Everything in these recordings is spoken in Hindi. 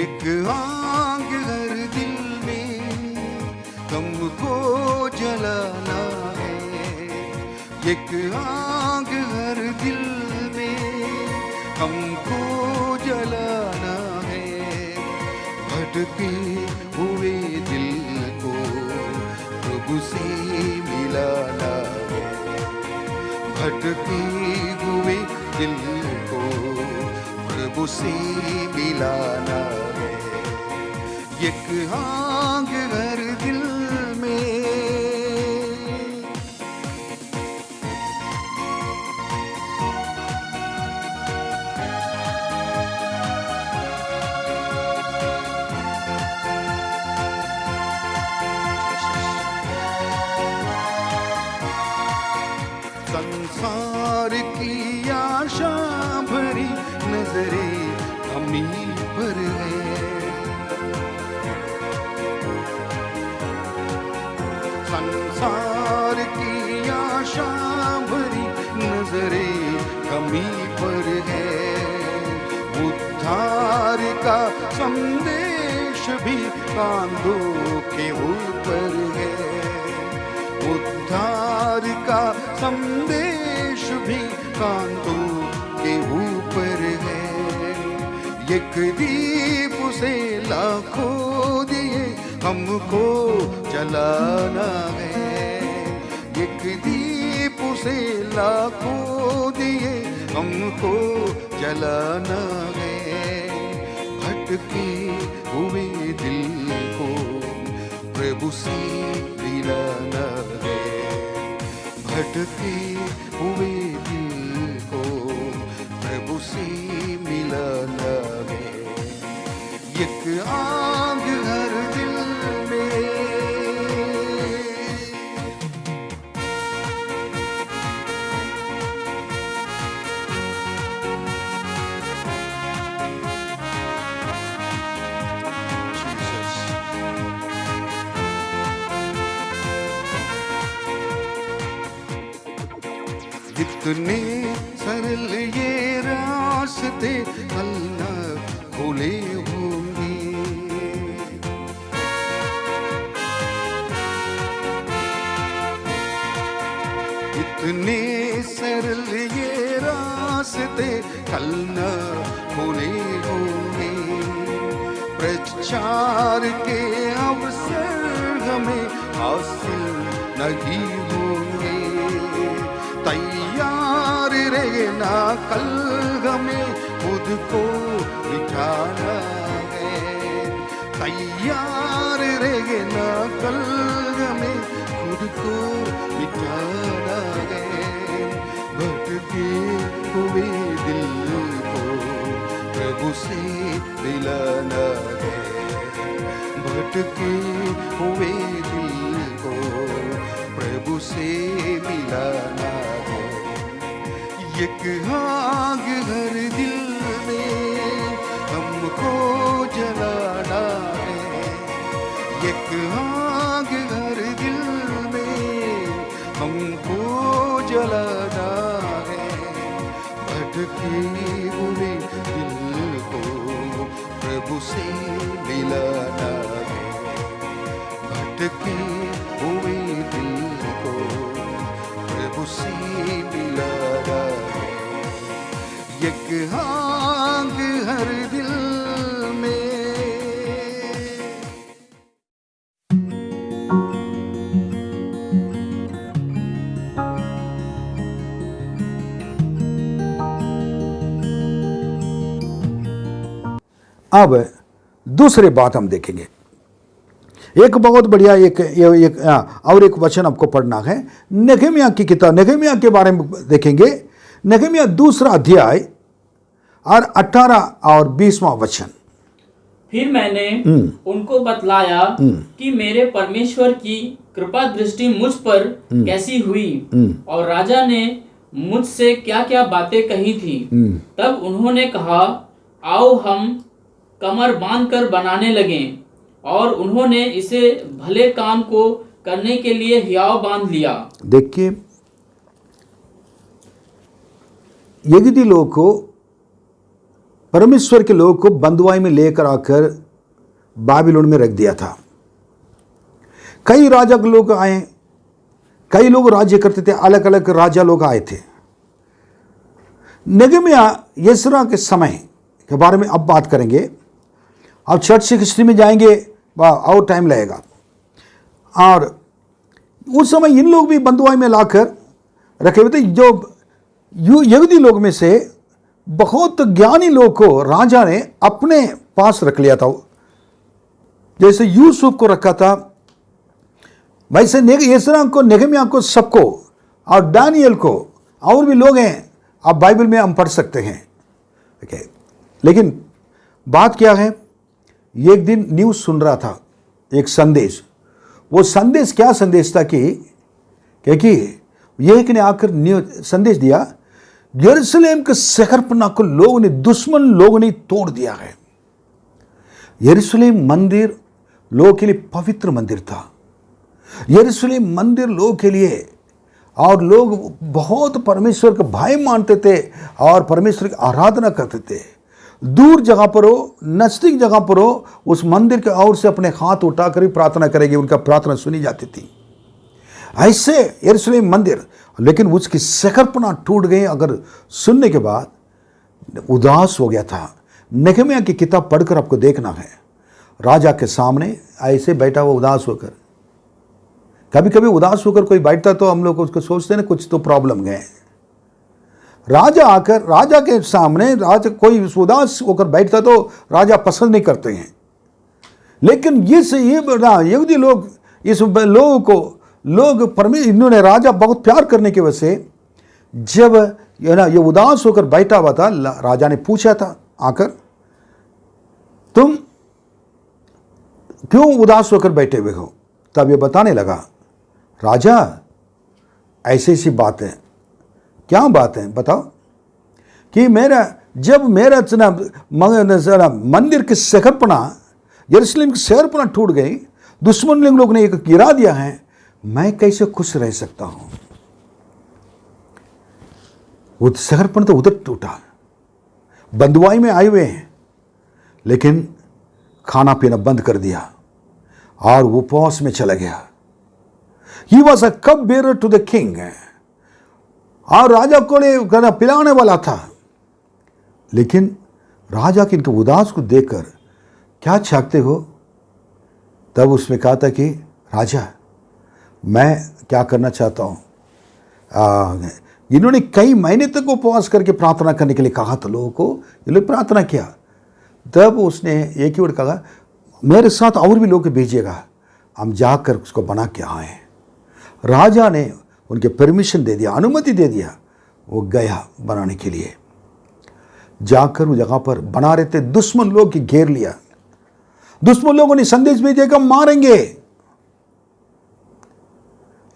एक आग हर दिल में हमको जलाना है, एक आग हर दिल में हमको जलाना है। भटके हुए दिल को प्रभु से मिलाना है, भटके हुए दिल को प्रभु से मिलाना है। एक आग हर दिल में। संसार की आशा भरी नजरें हमी पर है, संसार की आशा भरी नजरें हमी पर है। उद्धार का संदेश भी कांधों के ऊपर है, उद्धार का संदेश भी कांधों के ऊपर है। एक दीप से लाखों दिए हमको जलाना है, एक दीप से लाखों दिए हमको जलाना है। भटके हुए दिल को प्रभु से मिलाना है, भटके हुए दिल को प्रभु से मिलाना है। एक आग हर दिल में। इतने सरल ये रास्ते अल्लाह खोले होंगे, इतने सरल ये रास्ते अल्लाह खोले होंगे। प्रचार के अवसर हमें हासिल नहीं होंगे, तैयार रहना कल हमें खुद को मिटाना है, तैयार रहना कल हमें खुद को मिटाना है। भटके हुए दिल को प्रभु से मिलाना है, भटके हुए दिल को प्रभु से मिलाना है। एक आग हर दिल में हमको जलाना है, एक आग हर दिल में हमको जलाना है। भटके हुए दिल को प्रभु से मिलाना है, भटके हुए दिल को प्रभु से मिलाना है। एक आग हर दिल में। अब दूसरी बात हम देखेंगे, एक बहुत बढ़िया और एक वचन आपको पढ़ना है। नेहमिया की किताब, नेहमिया के बारे में देखेंगे। नेहमिया दूसरा अध्याय और 18 और 20वां वचन। फिर मैंने उनको बतलाया कि मेरे परमेश्वर की कृपा दृष्टि मुझ पर कैसी हुई और राजा ने मुझसे क्या क्या बातें कही थी। तब उन्होंने कहा, आओ हम कमर बांधकर बनाने लगें, और उन्होंने इसे भले काम को करने के लिए हियाव बांध लिया। देखिए, यहूदी लोग को परमेश्वर के लोग को बंधुआई में लेकर आकर बाबिलोन में रख दिया था। कई राजा के लोग आए, कई लोग राज्य करते थे, अलग अलग राजा लोग आए थे। नेगेमिया यिस्रा के समय के बारे में अब बात करेंगे। अब चर्च की हिस्ट्री में जाएंगे और टाइम लगेगा। और उस समय इन लोग भी बंधुआई में लाकर रखे हुए थे। जो यहूदी लोग में से बहुत ज्ञानी लोग को राजा ने अपने पास रख लिया था। जैसे यूसुफ को रखा था, वैसे यिस्रा को, नेगेमिया को, सबको, और दानियल को, और भी लोग हैं, आप बाइबल में हम पढ़ सकते हैं। लेकिन बात क्या है, एक दिन न्यूज़ सुन रहा था, एक संदेश। वो संदेश क्या संदेश था क्योंकि एक ने आकर संदेश दिया, यरूशलेम के शहरपना को लोगों ने, दुश्मन लोगों ने तोड़ दिया है। यरूशलेम मंदिर लोगों के लिए पवित्र मंदिर था। यरूशलेम मंदिर लोगों के लिए, और लोग बहुत परमेश्वर का भाई मानते थे और परमेश्वर की आराधना करते थे। दूर जगह पर हो, नजदीक जगह पर हो, उस मंदिर के ओर से अपने हाथ उठाकर ही प्रार्थना करेंगे, उनका प्रार्थना सुनी जाती थी। ऐसे यरूशलेम मंदिर, लेकिन उसकी शहरपना टूट गई। अगर सुनने के बाद उदास हो गया था। नेगेमिया की किताब पढ़कर आपको देखना है, राजा के सामने ऐसे बैठा हुआ उदास होकर। कभी कभी उदास होकर कोई बैठता तो हम लोग उसको सोचते ना कुछ तो प्रॉब्लम है। राजा आकर, राजा के सामने राजा कोई उदास होकर बैठता तो राजा पसंद नहीं करते हैं। लेकिन ये यहूदी लोग, इस लोगों को इन्होंने राजा बहुत प्यार करने की वजह से, जब ये उदास होकर बैठा हुआ था, राजा ने पूछा था आकर, तुम क्यों उदास होकर बैठे हुए हो? तब ये बताने लगा, राजा ऐसी ऐसी बात है। क्या बात है बताओ? कि जब मेरा मंदिर की शहरपना, यरूशलेम की शहरपना टूट गई, दुश्मन लोग ने एक गिरा दिया है, मैं कैसे खुश रह सकता हूं? वो शहरपना तो उधर टूटा, बंधुआई में आए हुए हैं, लेकिन खाना पीना बंद कर दिया और वो उपवास में चला गया। He was a cup bearer to the king, और राजा को पिलाने वाला था। लेकिन राजा के इनके उदास को देखकर क्या चाहते हो? तब उसने कहा था कि राजा, मैं क्या करना चाहता हूँ। इन्होंने कई महीने तक उपवास करके प्रार्थना करने के लिए कहा था लोगों को, ये लोग प्रार्थना किया। तब उसने एक ही वर्ड कहा, मेरे साथ और भी लोग भेजिएगा, हम जाकर उसको बना के आए। राजा ने उनके परमिशन दे दिया, अनुमति दे दिया। वो गया बनाने के लिए। जाकर उस जगह पर बना रहे थे, दुश्मन लोग की घेर लिया। दुश्मन लोगों ने संदेश भेजेगा, मारेंगे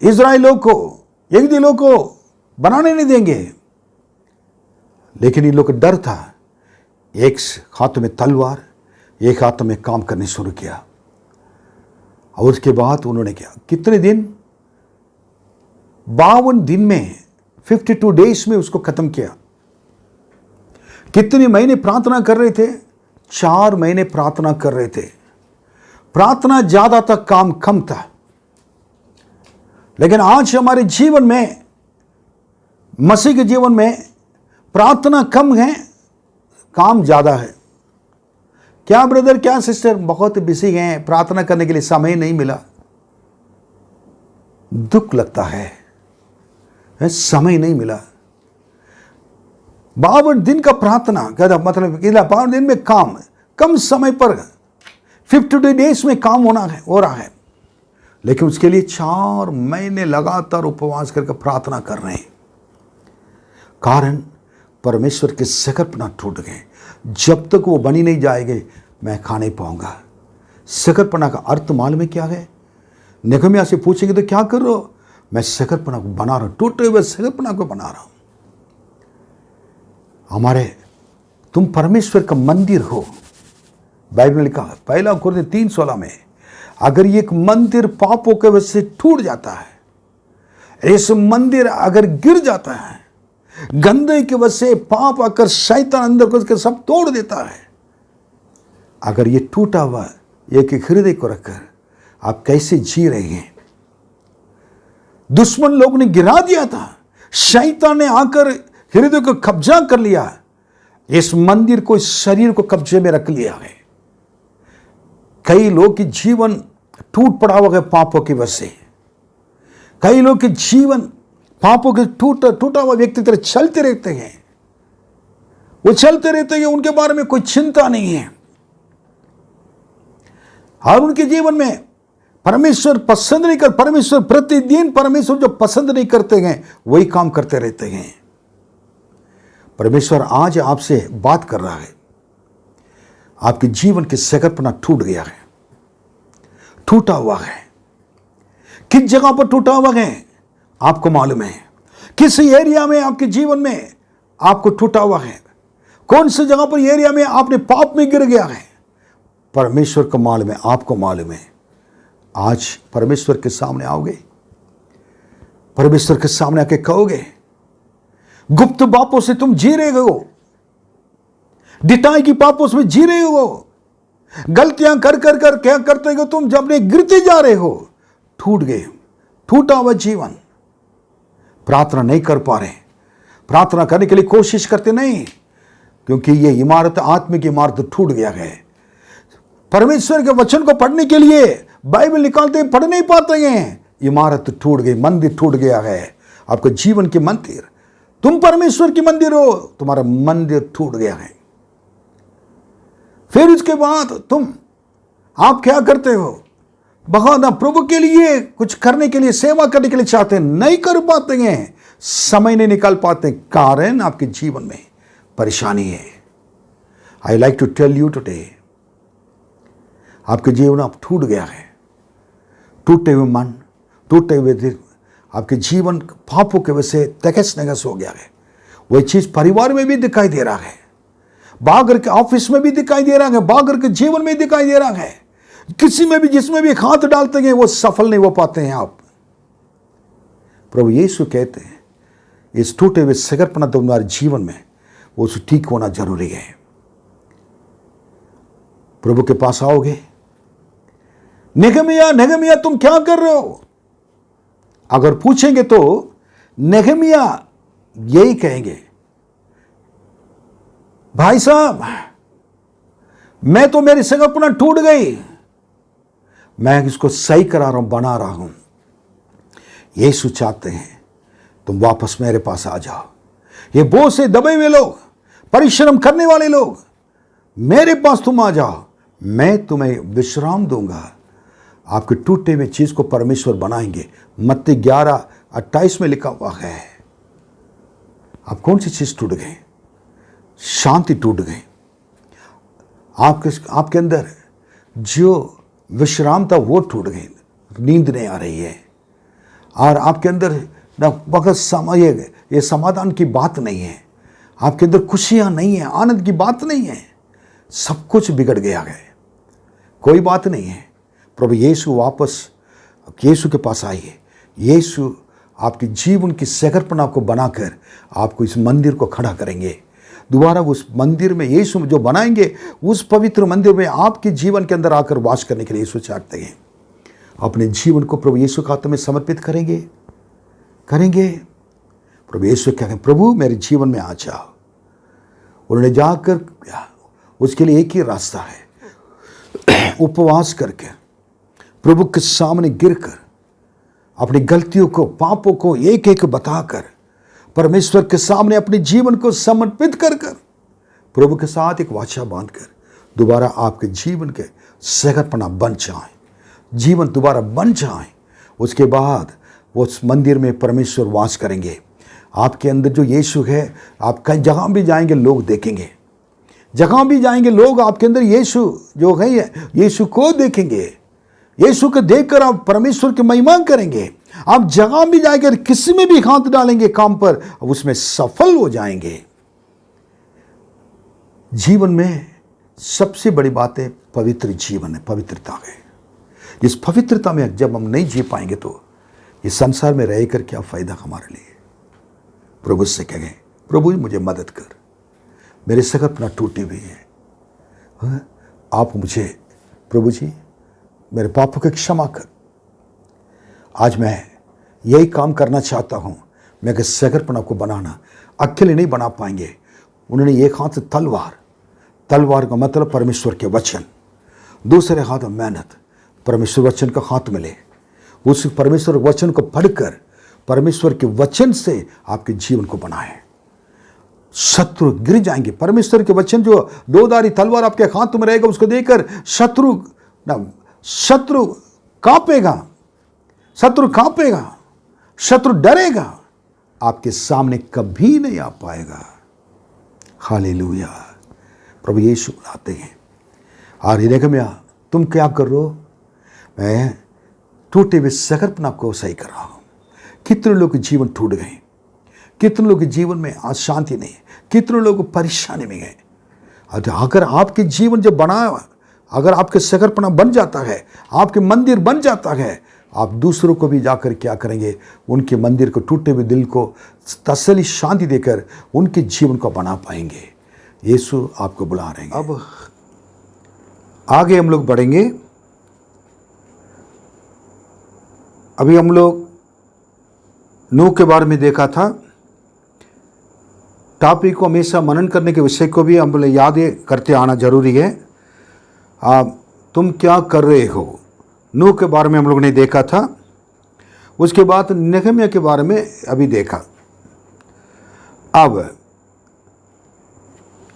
इजराइल लोग को, यहूदी लोग को बनाने नहीं देंगे। लेकिन इन लोग को डर था। एक हाथ में तलवार, एक हाथ में काम करने शुरू किया। और उसके बाद उन्होंने क्या, कितने दिन, 52 दिन में, 52 डेज में उसको खत्म किया। कितने महीने प्रार्थना कर रहे थे? 4 महीने प्रार्थना कर रहे थे। प्रार्थना ज्यादा था, काम कम था। लेकिन आज हमारे जीवन में, मसीह के जीवन में, प्रार्थना कम है, काम ज्यादा है। क्या ब्रदर, क्या सिस्टर, बहुत बिजी हैं, प्रार्थना करने के लिए समय नहीं मिला। दुख लगता है, समय नहीं मिला। 52 दिन का प्रार्थना कहता, मतलब 52 दिन में काम, कम समय पर 52 डेज में काम हो रहा है। लेकिन उसके लिए 4 महीने लगातार उपवास करके प्रार्थना कर रहे हैं। कारण परमेश्वर के शहरपना टूट गए। जब तक वो बनी नहीं जाएगी, मैं खा नहीं पाऊंगा। शहरपना का अर्थ मालूम है क्या है? नेगेमिया से पूछेंगे तो क्या कर रहे हो? मैं शहरपना को बना रहा हूं, टूटे हुए शहरपना को बना रहा हूं। तुम परमेश्वर का मंदिर हो। बाइबल में लिखा है, 1 कुरिन्थियों 3:16 में, अगर एक मंदिर पापों के वजह से टूट जाता है, इस मंदिर अगर गिर जाता है, गंदे की वजह से पाप आकर शैतान अंदर घुस के सब तोड़ देता है। अगर ये टूटा हुआ एक हृदय को रखकर आप कैसे जी रहे हैं? दुश्मन लोग ने गिरा दिया था, शैतान ने आकर हृदय को कब्जा कर लिया, इस मंदिर को, इस शरीर को कब्जे में रख लिया है। कई लोग की जीवन टूट पड़ा हुआ है पापों की वजह से। कई लोग के जीवन पापों के टूटा हुआ व्यक्ति तरह चलते रहते हैं। वो चलते रहते हैं, उनके बारे में कोई चिंता नहीं है और उनके जीवन में परमेश्वर पसंद नहीं कर, परमेश्वर प्रतिदिन परमेश्वर जो पसंद नहीं करते हैं वही काम करते रहते हैं। परमेश्वर आज आपसे बात कर रहा है। आपके जीवन की सकरपना टूट गया है, टूटा हुआ है। किस जगह पर टूटा हुआ है आपको मालूम है? किस एरिया में आपके जीवन में आपको टूटा हुआ है? कौन सी जगह पर एरिया में आपने पाप में गिर गया है? परमेश्वर को मालूम है, आपको मालूम है। आज परमेश्वर के सामने आओगे, परमेश्वर के सामने आके कहोगे, गुप्त पापों से तुम जी रहे हो, डिटाई की पापों में जी रहे हो, गलतियां कर कर कर क्या करते हो तुम, जब अपने गिरते जा रहे हो। टूट गए, टूटा हुआ जीवन, प्रार्थना नहीं कर पा रहे, प्रार्थना करने के लिए कोशिश करते नहीं, क्योंकि ये इमारत, आत्मिक इमारत टूट गया है। परमेश्वर के वचन को पढ़ने के लिए बाइबल निकालते पढ़ नहीं पाते हैं, इमारत टूट गई, मंदिर टूट गया है। आपका जीवन की मंदिर, तुम परमेश्वर की मंदिर हो, तुम्हारा मंदिर टूट गया है। फिर उसके बाद आप क्या करते हो? बहुत प्रभु के लिए कुछ करने के लिए, सेवा करने के लिए चाहते हैं, नहीं कर पाते हैं, समय नहीं निकाल पाते, कारण आपके जीवन में परेशानी है। I like to tell you today, आपके जीवन अब टूट गया है। टूटे हुए मन, टूटे हुए दिल, आपके जीवन पापों के वजह से तहस नहस हो गया है। वही चीज परिवार में भी दिखाई दे रहा है, बागर के ऑफिस में भी दिखाई दे रहा है, बागर के जीवन में दिखाई दे रहा है। किसी में भी, जिसमें भी हाथ डालते हैं वो सफल नहीं हो पाते हैं आप। प्रभु यीशु कहते हैं इस टूटे हुए सकरपना तुम्हारे जीवन में वो ठीक होना जरूरी है। प्रभु के पास आओगे, नेहमिया नेहमिया तुम क्या कर रहे हो? अगर पूछेंगे तो नेहमिया यही कहेंगे, भाई साहब मैं तो, मेरी सकरपना टूट गई, मैं इसको सही करा रहा हूं, बना रहा हूं। यीशु चाहते हैं तुम वापस मेरे पास आ जाओ। ये बोझ से दबे हुए लोग, परिश्रम करने वाले लोग, मेरे पास तुम आ जाओ, मैं तुम्हें विश्राम दूंगा। आपके टूटे हुए चीज को परमेश्वर बनाएंगे। मत्ती 11:28 में लिखा हुआ है। आप कौन सी चीज टूट गई? शांति टूट गई, आपके अंदर जो विश्राम था वो टूट गई, नींद नहीं आ रही है, और आपके अंदर वक्त समय, ये समाधान की बात नहीं है, आपके अंदर खुशियां नहीं है, आनंद की बात नहीं है, सब कुछ बिगड़ गया है। कोई बात नहीं है, प्रभु यीशु वापस यीशु के पास आइए। यीशु आपके जीवन की सकरपना को बनाकर आपको इस मंदिर को खड़ा करेंगे। दोबारा उस मंदिर में यीशु जो बनाएंगे, उस पवित्र मंदिर में आपके जीवन के अंदर आकर वास करने के लिए यीशु चाहते हैं। अपने जीवन को प्रभु यीशु के हाथों में समर्पित करेंगे। प्रभु यीशु कहेंगे, प्रभु मेरे जीवन में आ जाओ। उन्होंने जाकर, उसके लिए एक ही रास्ता है, उपवास करके प्रभु के सामने गिरकर अपनी गलतियों को, पापों को एक एक बताकर परमेश्वर के सामने अपने जीवन को समर्पित कर प्रभु के साथ एक वाचा बांधकर दोबारा आपके जीवन के सकरपना बन जाए, जीवन दोबारा बन जाए। उसके बाद वो उस मंदिर में परमेश्वर वास करेंगे। आपके अंदर जो यीशु है, आप कहीं जहाँ भी जाएंगे लोग देखेंगे, जहाँ भी जाएंगे लोग आपके अंदर यीशु जो है, यीशु को देखेंगे। यीशु को देखकर आप परमेश्वर की महिमा करेंगे। आप जहां भी जाएंगे, किसी में भी हाथ डालेंगे काम पर, उसमें सफल हो जाएंगे। जीवन में सबसे बड़ी बात है पवित्र जीवन है, पवित्रता है। इस पवित्रता में जब हम नहीं जी पाएंगे तो इस संसार में रहकर क्या फायदा हमारे लिए? प्रभु से कहें, प्रभु जी मुझे मदद कर, मेरी सकपना टूटी हुई है। हाँ? आप मुझे प्रभु जी मेरे पापों की क्षमा कर। आज मैं यही काम करना चाहता हूँ। मैं कि सकरपना को बनाना अकेले नहीं बना पाएंगे। उन्होंने एक हाथ से तलवार का मतलब परमेश्वर के वचन, दूसरे हाथ में मेहनत, परमेश्वर वचन का हाथ मिले, उस परमेश्वर वचन को पढ़कर परमेश्वर के वचन से आपके जीवन को बनाए। शत्रु गिर जाएंगे। परमेश्वर के वचन जो दोधारी तलवार आपके हाथ में रहेगा, उसको देकर शत्रु कांपेगा, शत्रु डरेगा, आपके सामने कभी नहीं आ पाएगा। हालेलुया। प्रभु यीशु आते हैं और नहम्याह तुम क्या कर रहे हो? मैं टूटे हुए सकरपना को सही कर रहा हूं। कितने लोग के जीवन टूट गए, कितने लोग के जीवन में आज शांति नहीं, कितने लोग परेशानी में गए। अगर आपके जीवन जब बना, अगर आपके सकरपना बन जाता है, आपके मंदिर बन जाता है, आप दूसरों को भी जाकर क्या करेंगे? उनके मंदिर को, टूटे हुए दिल को तसल्ली, शांति देकर उनके जीवन को बना पाएंगे। यीशु आपको बुला रहे हैं। अब आगे हम लोग बढ़ेंगे। अभी हम लोग नूह के बारे में देखा था। टॉपिक को हमेशा मनन करने के विषय को भी हम लोग याद करते आना जरूरी है। तुम क्या कर रहे हो? नूह के बारे में हम लोग ने देखा था। उसके बाद नहम्याह के बारे में अभी देखा। अब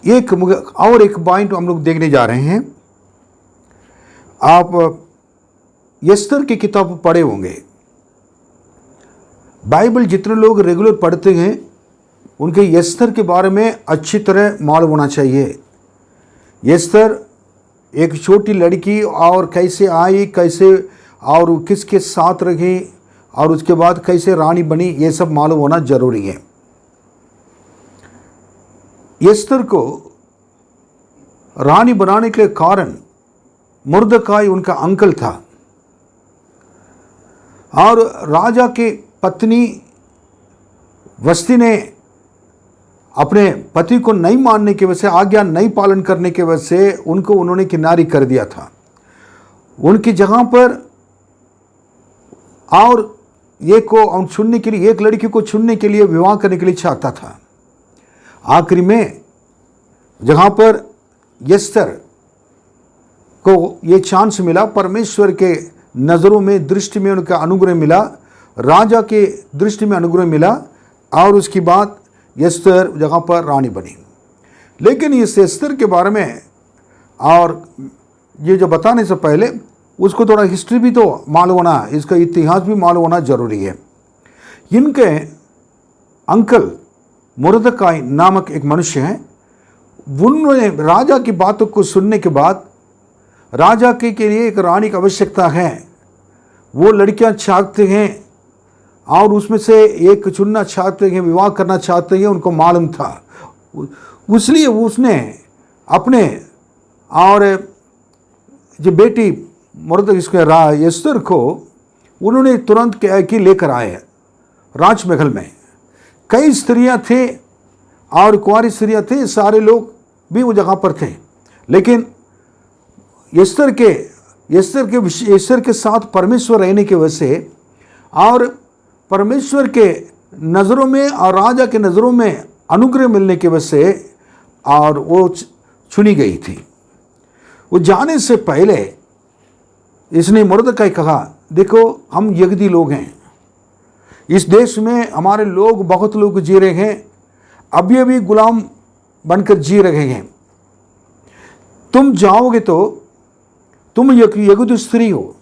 एक पॉइंट हम लोग देखने जा रहे हैं। आप एस्तर की किताब पढ़े होंगे। बाइबल जितने लोग रेगुलर पढ़ते हैं उनके एस्तर के बारे में अच्छी तरह मालूम होना चाहिए। एस्तर एक छोटी लड़की और कैसे आई, कैसे और किसके साथ रही और उसके बाद कैसे रानी बनी, ये सब मालूम होना जरूरी है। एस्तर को रानी बनाने के कारण मुर्दकाई उनका अंकल था और राजा के पत्नी वस्ती ने अपने पति को नहीं मानने की वजह से, आज्ञा नहीं पालन करने की वजह से उन्होंने किनारी कर दिया था। उनकी जगह पर और एक को चुनने के लिए, एक लड़की को चुनने के लिए विवाह करने के लिए चाहता था। आखिरी में जहाँ पर एस्तर को ये चांस मिला, परमेश्वर के नज़रों में, दृष्टि में उनका अनुग्रह मिला, राजा के दृष्टि में अनुग्रह मिला और उसके बाद एस्तर जगह पर रानी बनी। लेकिन इस एस्तर के बारे में और ये जो बताने से पहले उसको थोड़ा हिस्ट्री भी तो मालूम होना, इसका इतिहास भी मालूम होना जरूरी है। इनके अंकल मुर्दकाई नामक एक मनुष्य हैं। उन्होंने राजा की बातों को सुनने के बाद, राजा के लिए एक रानी की आवश्यकता है, वो लड़कियां चाहते हैं और उसमें से एक चुनना चाहते हैं, विवाह करना चाहते हैं, उनको मालूम था। इसलिए उसने अपने और जो बेटी एस्तर को उन्होंने तुरंत कि लेकर आए राजमहल में। कई स्त्रियां थे और कुंवारी स्त्रियां थे, सारे लोग भी वो जगह पर थे। लेकिन एस्तर के साथ परमेश्वर रहने की वजह से और परमेश्वर के नज़रों में और राजा के नज़रों में अनुग्रह मिलने की वजह से और वो चुनी गई थी। वो जाने से पहले इसने मुर्दकाई कहा, देखो हम यहूदी लोग हैं, इस देश में हमारे लोग, बहुत लोग जी रहे हैं, अभी गुलाम बनकर जी रहे हैं। तुम जाओगे तो तुम यहूदी स्त्री हो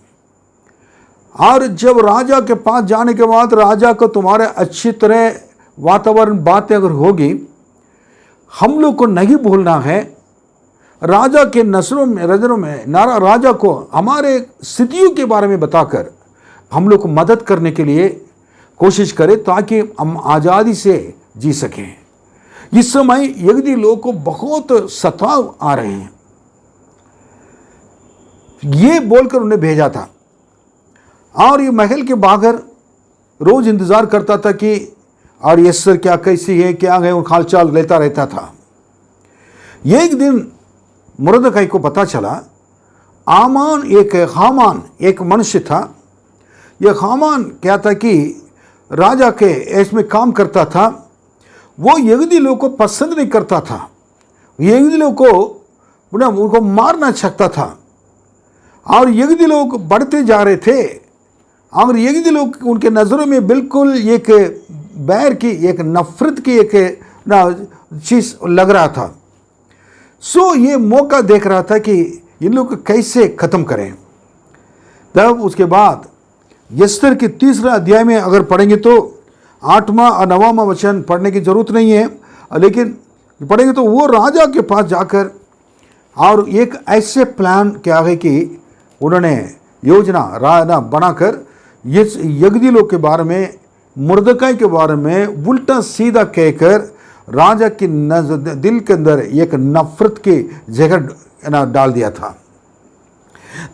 और जब राजा के पास जाने के बाद राजा को तुम्हारे अच्छी तरह वातावरण, बातें अगर होगी, हम लोग को नहीं भूलना है। राजा के नजरों में राजा को हमारे स्थितियों के बारे में बताकर हम लोग को मदद करने के लिए कोशिश करें ताकि हम आज़ादी से जी सकें। इस समय यहूदी लोग को बहुत सताव आ रहे हैं, ये बोलकर उन्हें भेजा था। और ये महल के बाहर रोज इंतजार करता था कि और एस्तर क्या कैसी है क्या है, उनका हालचाल लेता रहता था। एक दिन मुर्दकाई को पता चला हामान एक मनुष्य था। यह हामान क्या था कि राजा के इसमें काम करता था। वो यहूदी लोग को पसंद नहीं करता था, यहूदी लोग को उनको मारना चाहता था। और यहूदी लोग बढ़ते जा रहे थे और यहूदी लोग उनके नज़रों में बिल्कुल एक बैर की, एक नफरत की एक चीज़ लग रहा था। सो ये मौका देख रहा था कि इन लोग को कैसे ख़त्म करें। तब उसके बाद एस्तर के 3रा अध्याय में अगर पढ़ेंगे तो 8वां और 9वां वचन पढ़ने की ज़रूरत नहीं है, लेकिन पढ़ेंगे तो वो राजा के पास जाकर और एक ऐसे प्लान क्या है कि उन्होंने योजना बनाकर इस यहूदी लोग के बारे में, मुर्दकाई के बारे में उल्टा सीधा कहकर राजा की दिल के अंदर एक नफरत की जगह डाल दिया था।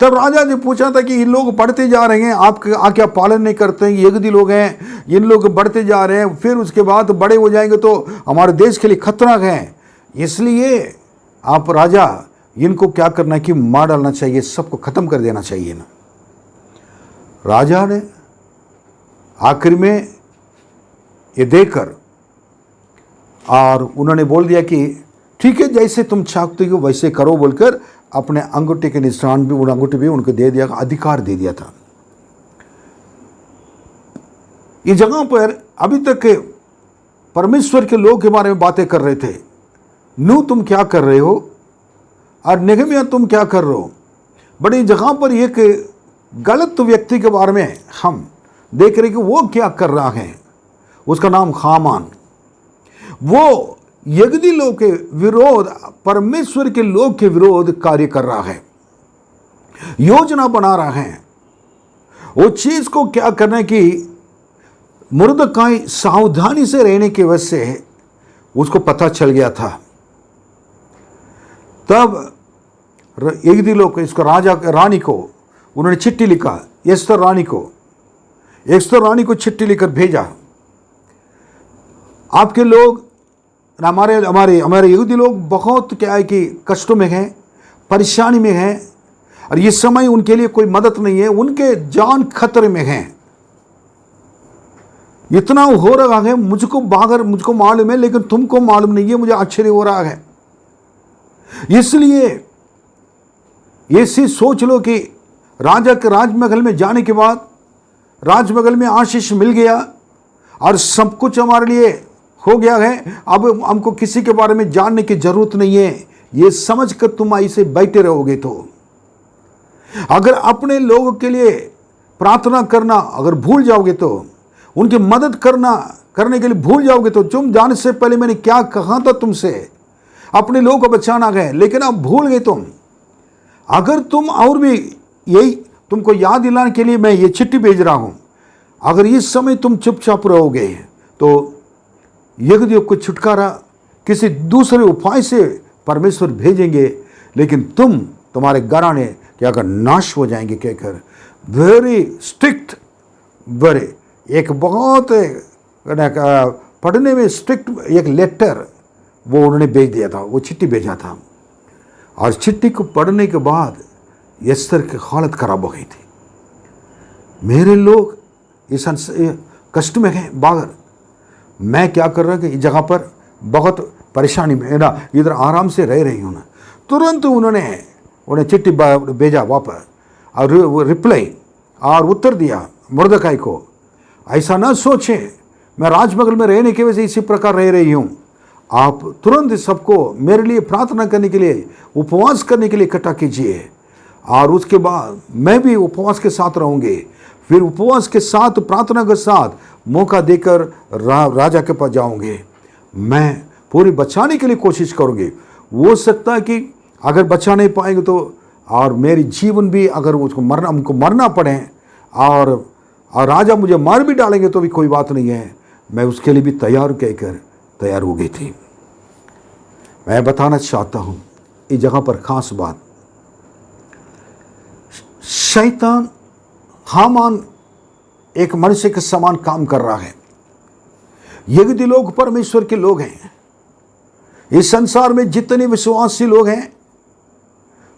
तब राजा ने पूछा था कि इन लोग बढ़ते जा रहे हैं, आप आज्ञा पालन नहीं करते हैं, यहूदी लोग हैं, इन लोग बढ़ते जा रहे हैं, फिर उसके बाद बड़े हो जाएंगे तो हमारे देश के लिए खतरा है। इसलिए आप राजा इनको क्या करना कि मार डालना चाहिए, सबको खत्म कर देना चाहिए ना। राजा ने आखिर में ये देखकर और उन्होंने बोल दिया कि ठीक है, जैसे तुम चाहते हो वैसे करो बोलकर अपने अंगूठे के निशान भी, उन अंगूठे भी उनको दे दिया, अधिकार दे दिया था। इस जगह पर अभी तक परमेश्वर के लोग के बारे में बातें कर रहे थे। नू तुम क्या कर रहे हो और नेहमिया तुम क्या कर रहे हो। बड़ी जगह पर एक गलत व्यक्ति के बारे में हम देख रहे कि वो क्या कर रहा है। उसका नाम हामान। वो यहूदी लोग के विरोध, परमेश्वर के लोग के विरोध कार्य कर रहा है, योजना बना रहा है। वो चीज को क्या करना है कि मुर्दकाई सावधानी से रहने की वजह से उसको पता चल गया था। तब यहूदी लोग इसको रानी को उन्होंने चिट्ठी लिखा, एस्तर रानी को चिट्ठी लिखकर भेजा। आपके लोग, हमारे यहूदी लोग बहुत क्या है कि कष्टों में हैं, परेशानी में हैं, और इस समय उनके लिए कोई मदद नहीं है, उनके जान खतरे में हैं। इतना हो रहा है, मुझको मालूम है, लेकिन तुमको मालूम नहीं है, मुझे आश्चर्य हो रहा है। इसलिए ऐसी सोच लो कि राजा के राजमहल में जाने के बाद राजमहल में आशीष मिल गया और सब कुछ हमारे लिए हो गया है, अब हमको किसी के बारे में जानने की जरूरत नहीं है, ये समझकर तुम ऐसे बैठे रहोगे। तो अगर अपने लोगों के लिए प्रार्थना करना अगर भूल जाओगे, तो उनकी मदद करने के लिए भूल जाओगे, तो तुम जाने से पहले मैंने क्या कहा था तुमसे, अपने लोगों को बचाना है, लेकिन अब भूल गए तुम। अगर तुम और भी यही तुमको याद दिलाने के लिए मैं ये चिट्ठी भेज रहा हूं, अगर इस समय तुम चुपचाप रहोगे तो यहूदियों को छुटकारा किसी दूसरे उपाय से परमेश्वर भेजेंगे, लेकिन तुम्हारे घराने क्या कर नाश हो जाएंगे कहकर वेरी स्ट्रिक्ट, एक बहुत पढ़ने में स्ट्रिक्ट एक लेटर वो उन्होंने भेज दिया था, वो चिट्ठी भेजा था। और चिट्ठी को पढ़ने के बाद एस्तर की हालत खराब हो गई थी। मेरे लोग इस कष्ट में हैं बाहर, मैं क्या कर रहा कि इस जगह पर बहुत परेशानी में ना, इधर आराम से रह रही हूँ ना। तुरंत उन्हें चिट्ठी भेजा वापस और रिप्लाई और उत्तर दिया मुर्दकाई को, ऐसा ना सोचें मैं राजमहल में रहने की वजह से इसी प्रकार रह रही हूँ, आप तुरंत सबको मेरे लिए प्रार्थना करने के लिए, उपवास करने के लिए इकट्ठा कीजिए, और उसके बाद मैं भी उपवास के साथ रहूँगी। फिर उपवास के साथ, प्रार्थना के साथ मौका देकर राजा के पास जाऊँगे, मैं पूरी बचाने के लिए कोशिश करूँगी। हो सकता है कि अगर बचा नहीं पाएंगे तो और मेरी जीवन भी अगर हमको मरना पड़े और राजा मुझे मार भी डालेंगे तो भी कोई बात नहीं है, मैं उसके लिए भी तैयार हो गई थी। मैं बताना चाहता हूँ इस जगह पर खास बात, शैतान हामान एक मनुष्य के समान काम कर रहा है। यहूदी लोग परमेश्वर के लोग हैं। इस संसार में जितने विश्वासी लोग हैं,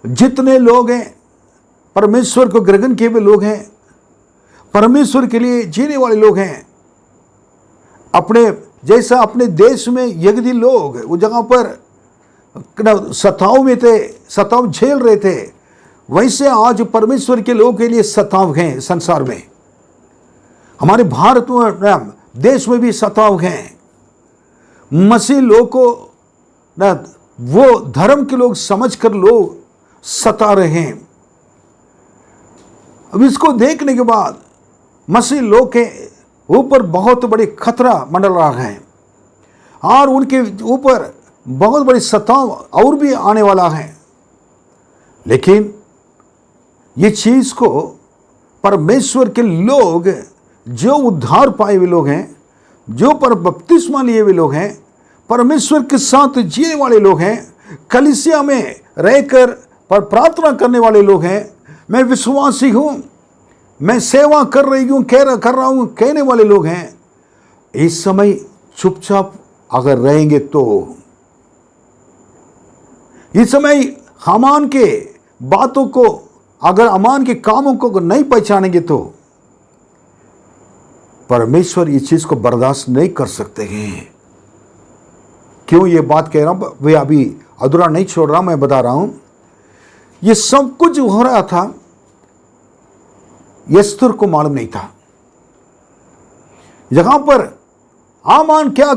जितने लोग हैं, परमेश्वर को ग्रहण किए हुए लोग हैं, परमेश्वर के लिए जीने वाले लोग हैं। अपने जैसा अपने देश में यहूदी लोग उस जगह पर सताव में थे, सताव झेल रहे थे, वैसे आज परमेश्वर के लोगों के लिए सताव हैं। संसार में, हमारे भारत में, देश में भी सताव हैं। मसीह लोग को वो धर्म के लोग समझकर लोग सता रहे हैं। अब इसको देखने के बाद मसीह लोग के ऊपर बहुत बड़ी खतरा मंडल रहा है और उनके ऊपर बहुत बड़ी सताव और भी आने वाला है। लेकिन ये चीज को परमेश्वर के लोग, जो उद्धार पाए हुए लोग हैं, जो पर बपतिस्मा लिए हुए लोग हैं, परमेश्वर के साथ जीने वाले लोग हैं, कलीसिया में रहकर पर प्रार्थना करने वाले लोग हैं, मैं विश्वासी हूं, मैं सेवा कर रही हूं, कर रहा हूं कहने वाले लोग हैं, इस समय चुपचाप अगर रहेंगे तो इस समय हामान के बातों को, अगर हामान के कामों को नहीं पहचानेंगे तो परमेश्वर इस चीज को बर्दाश्त नहीं कर सकते हैं। क्यों ये बात कह रहा हूं, वे अभी अधूरा नहीं छोड़ रहा, मैं बता रहा हूं। ये सब कुछ हो रहा था, एस्तुर को मालूम नहीं था। यहां पर हामान क्या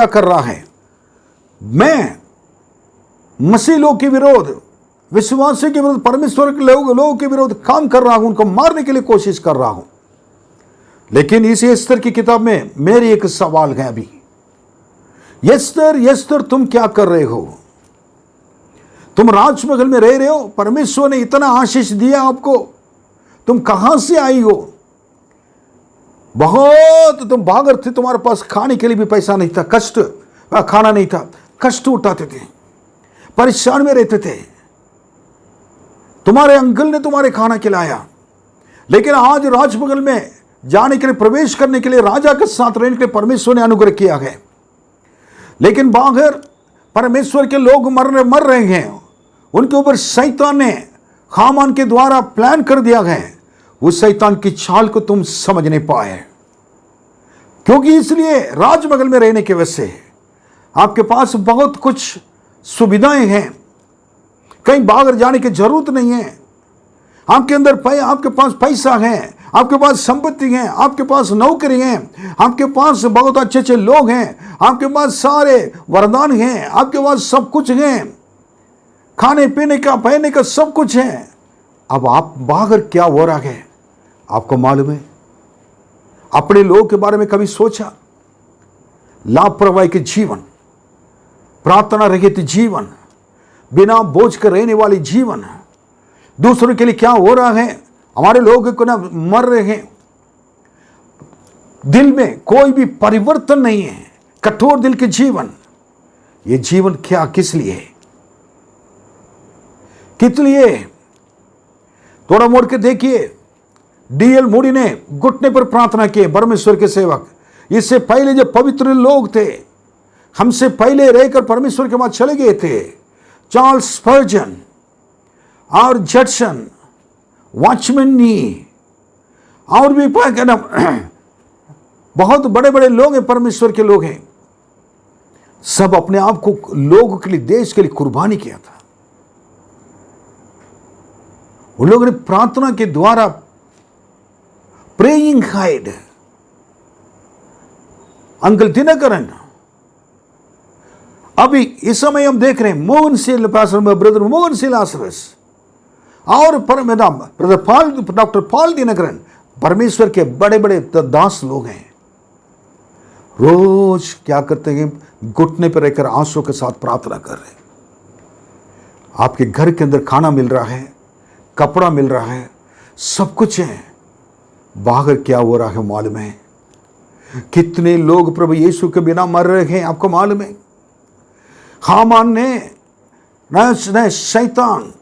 कर रहा है, मैं मसीह लोग के विरोध, विश्वासी के विरोध, परमेश्वर के लोगों के विरोध काम कर रहा हूं, उनको मारने के लिए कोशिश कर रहा हूं। लेकिन इस एस्तुर की किताब में मेरी एक सवाल है अभी, एस्तुर तुम क्या कर रहे हो? तुम राजमहल में रह रहे हो, परमेश्वर ने इतना आशीष दिया आपको, तुम कहां से आई हो? बहुत तुम भागर थे, तुम्हारे पास खाने के लिए भी पैसा नहीं था, खाना नहीं था, कष्ट उठाते थे, परेशान में रहते थे, तुम्हारे अंकल ने तुम्हारे खाना खिलाया। लेकिन आज राजमहल में जाने के लिए, प्रवेश करने के लिए, राजा के साथ रहने के लिए परमेश्वर ने अनुग्रह किया है। लेकिन बाहर परमेश्वर के लोग मर रहे हैं, उनके ऊपर शैतान ने हामान के द्वारा प्लान कर दिया है। उस शैतान की चाल को तुम समझ नहीं पाए, क्योंकि इसलिए राजमहल में रहने की वजह से आपके पास बहुत कुछ सुविधाएं हैं, कहीं बाहर जाने की जरूरत नहीं है। आपके पास पैसा है, आपके पास संपत्ति है, आपके पास नौकरी है, आपके पास बहुत अच्छे अच्छे लोग हैं, आपके पास सारे वरदान हैं, आपके पास सब कुछ है, खाने पीने का, पहनने का सब कुछ है। अब आप बाहर क्या हो रहा है आपको मालूम है? अपने लोगों के बारे में कभी सोचा? लापरवाही के जीवन, प्रार्थना रहित जीवन, बिना बोझ कर रहने वाली जीवन, दूसरों के लिए क्या हो रहा है, हमारे लोग को ना मर रहे हैं, दिल में कोई भी परिवर्तन नहीं है, कठोर दिल के जीवन। ये जीवन क्या, किस लिए, किस लिए? थोड़ा मोड़ के देखिए, डीएल मूडी ने घुटने पर प्रार्थना की, परमेश्वर के सेवक। इससे पहले जो पवित्र लोग थे, हमसे पहले रहकर परमेश्वर के बाद चले गए थे, चार्ल्स स्पर्जन और जडसन, वॉचमैन नी, और भी बहुत बड़े बड़े लोग हैं, परमेश्वर के लोग हैं। सब अपने आप को लोगों के लिए, देश के लिए कुर्बानी किया था। उन लोगों ने प्रार्थना के द्वारा, प्रेइंग हाइड, अंकल दिनकरन, अभी इस समय हम देख रहे हैं ब्रदर मोहन सिलासरस और डॉक्टर पॉल दिनकरन, परमेश्वर के बड़े बड़े दास लोग हैं। रोज क्या करते हैं? घुटने पर रहकर आंसू के साथ प्रार्थना कर रहे हैं। आपके घर के अंदर खाना मिल रहा है, कपड़ा मिल रहा है, सब कुछ है। बाहर क्या हो रहा है मालूम है? कितने लोग प्रभु यीशु के बिना मर रहे हैं, आपको मालूम है? हामान ने शैतान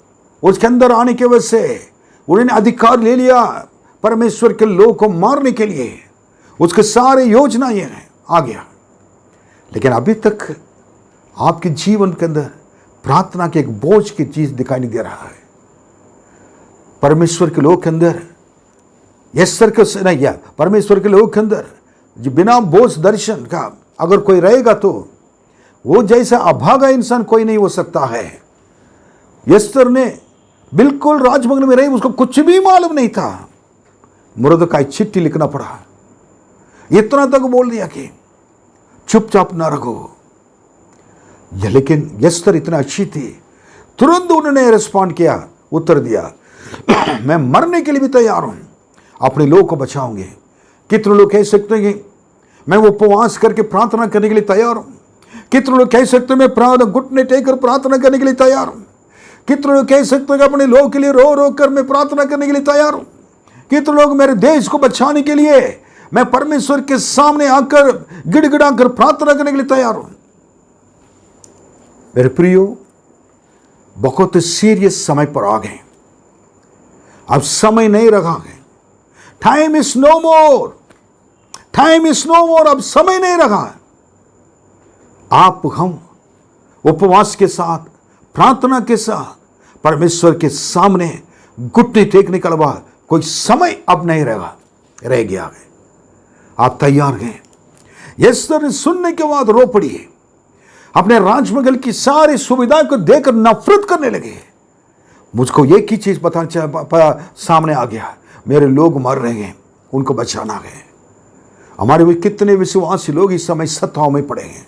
उसके अंदर आने की वजह से उन्होंने अधिकार ले लिया परमेश्वर के लोगों को मारने के लिए। उसके सारे योजना ये है आ गया, लेकिन अभी तक आपके जीवन के अंदर प्रार्थना के एक बोझ की चीज दिखाई नहीं दे रहा है। परमेश्वर के लोग के अंदर यस्तर के नहीं या परमेश्वर के लोग के अंदर जो बिना बोझ दर्शन का अगर कोई रहेगा तो वो जैसा अभागा इंसान कोई नहीं हो सकता है। यस्तर ने बिल्कुल राजमहल में रही, उसको कुछ भी मालूम नहीं था। मुर्दकाई चिट्ठी लिखना पड़ा, इतना तक बोल दिया कि चुपचाप ना रखो। लेकिन यस्तर इतना अच्छी थी, तुरंत उन्होंने रिस्पॉन्ड किया, उत्तर दिया मैं मरने के लिए भी तैयार हूं, अपने लोग को बचाऊंगे। कितने लोग कह सकते हैं कि मैं वो उपवास करके प्रार्थना करने के लिए तैयार हूं। कितने लोग कह सकते हैं मैं प्रार्थना घुटने टेक कर प्रार्थना करने के लिए तैयार हूं। कितने लोग कह सकते हैं कि अपने लोग के लिए रो रो कर मैं प्रार्थना करने के लिए तैयार हूं। कितने लोग मेरे देश को बचाने के लिए मैं परमेश्वर के सामने आकर गिड़गिड़ा कर प्रार्थना करने के लिए तैयार हूं। मेरे प्रियो, बहुत सीरियस समय पर आ गए, अब समय नहीं रहा है। Time is no more, time is no more, अब समय नहीं रहा है। आप हम उपवास के साथ प्रार्थना के साथ परमेश्वर के सामने घुटने टेकने के अलावा कोई समय अब नहीं रह गया है। आप तैयार हैं? यस्तर ने सुनने के बाद रो पड़ी, अपने राजमहल की सारी सुविधाओं को देखकर नफरत करने लगे। मुझको एक ही चीज सामने आ गया, मेरे लोग मर रहे हैं, उनको बचाना है। हमारे भी कितने विश्वासी लोग इस समय सताओं में पड़े हैं,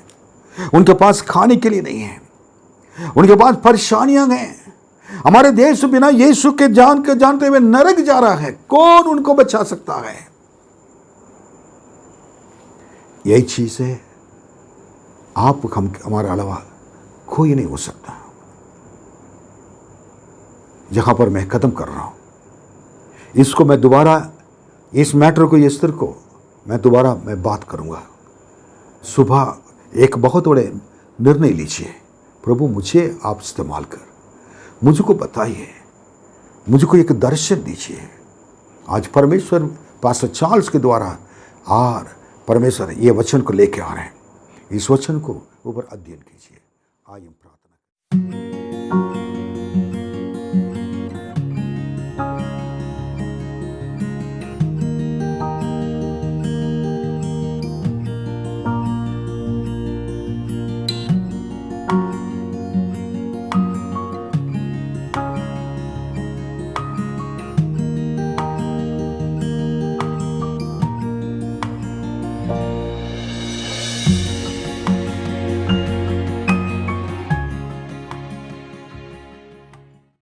उनके पास खाने के लिए नहीं है, उनके पास परेशानियां हैं। हमारे देश बिना यीशु के जानते हुए नरक जा रहा है, कौन उनको बचा सकता है? यही चीज है, आप हम हमारे अलावा कोई नहीं हो सकता। जहां पर मैं खत्म कर रहा हूं इसको, मैं दोबारा इस मैटर को, यस्तर को मैं दोबारा बात करूंगा। सुबह एक बहुत बड़े निर्णय लीजिए, प्रभु मुझे आप इस्तेमाल कर, मुझको बताइए, मुझको एक दर्शन दीजिए। आज परमेश्वर पास्टर चार्ल्स के द्वारा और परमेश्वर ये वचन को लेके आ रहे हैं। इस वचन को ऊपर अध्ययन कीजिए। आइए प्रार्थना।